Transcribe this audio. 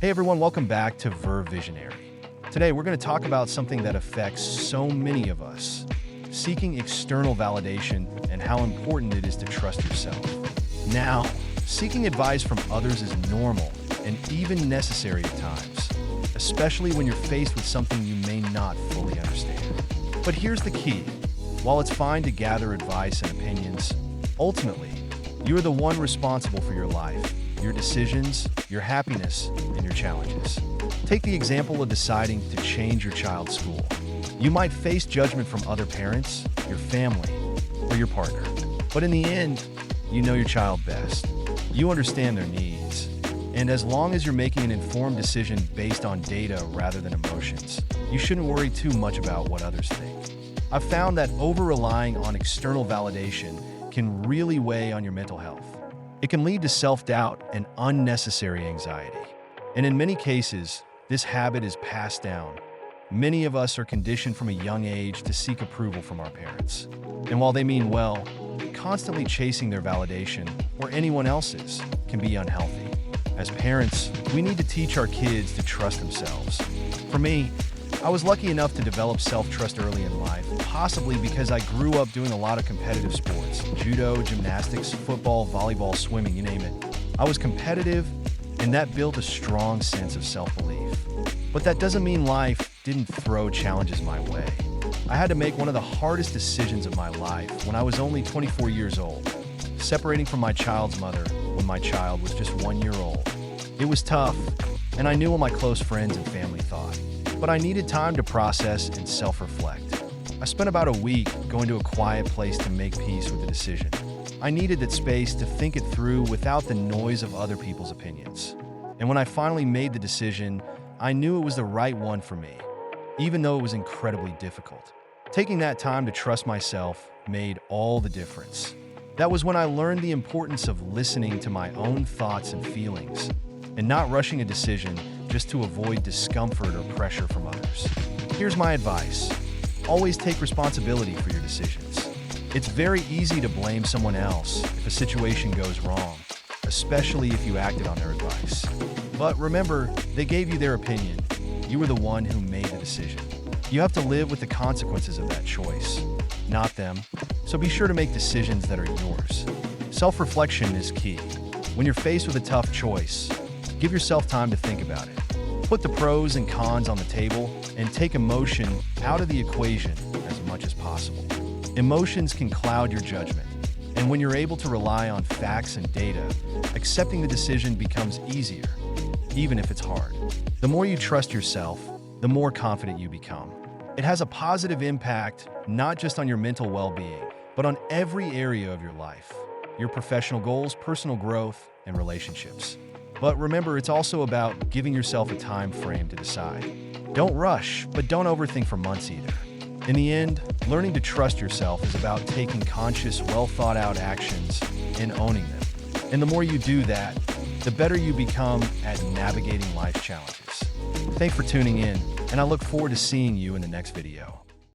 Hey everyone, welcome back to Verve Visionary. Today we're going to talk about something that affects so many of us, seeking external validation and how important it is to trust yourself. Now, seeking advice from others is normal and even necessary at times, especially when you're faced with something you may not fully understand. But here's the key. While it's fine to gather advice and opinions, ultimately, you are the one responsible for your life, your decisions, your happiness, and your challenges. Take the example of deciding to change your child's school. You might face judgment from other parents, your family, or your partner. But in the end, you know your child best. You understand their needs. And as long as you're making an informed decision based on data rather than emotions, you shouldn't worry too much about what others think. I've found that over-relying on external validation can really weigh on your mental health. It can lead to self-doubt and unnecessary anxiety. And in many cases, this habit is passed down. Many of us are conditioned from a young age to seek approval from our parents. And while they mean well, constantly chasing their validation, or anyone else's, can be unhealthy. As parents, we need to teach our kids to trust themselves. For me, I was lucky enough to develop self-trust early in life, possibly because I grew up doing a lot of competitive sports: judo, gymnastics, football, volleyball, swimming, you name it. I was competitive, and that built a strong sense of self-belief. But that doesn't mean life didn't throw challenges my way. I had to make one of the hardest decisions of my life when I was only 24 years old, separating from my child's mother when my child was just 1 year old. It was tough, and I knew what my close friends and family thought. But I needed time to process and self-reflect. I spent about a week going to a quiet place to make peace with the decision. I needed that space to think it through without the noise of other people's opinions. And when I finally made the decision, I knew it was the right one for me, even though it was incredibly difficult. Taking that time to trust myself made all the difference. That was when I learned the importance of listening to my own thoughts and feelings, and not rushing a decision just to avoid discomfort or pressure from others. Here's my advice. Always take responsibility for your decisions. It's very easy to blame someone else if a situation goes wrong, especially if you acted on their advice. But remember, they gave you their opinion. You were the one who made the decision. You have to live with the consequences of that choice, not them. So be sure to make decisions that are yours. Self-reflection is key. When you're faced with a tough choice, give yourself time to think about it. Put the pros and cons on the table and take emotion out of the equation as much as possible. Emotions can cloud your judgment, and when you're able to rely on facts and data, accepting the decision becomes easier, even if it's hard. The more you trust yourself, the more confident you become. It has a positive impact not just on your mental well-being, but on every area of your life, your professional goals, personal growth, and relationships. But remember, it's also about giving yourself a time frame to decide. Don't rush, but don't overthink for months either. In the end, learning to trust yourself is about taking conscious, well-thought-out actions and owning them. And the more you do that, the better you become at navigating life's challenges. Thanks for tuning in, and I look forward to seeing you in the next video.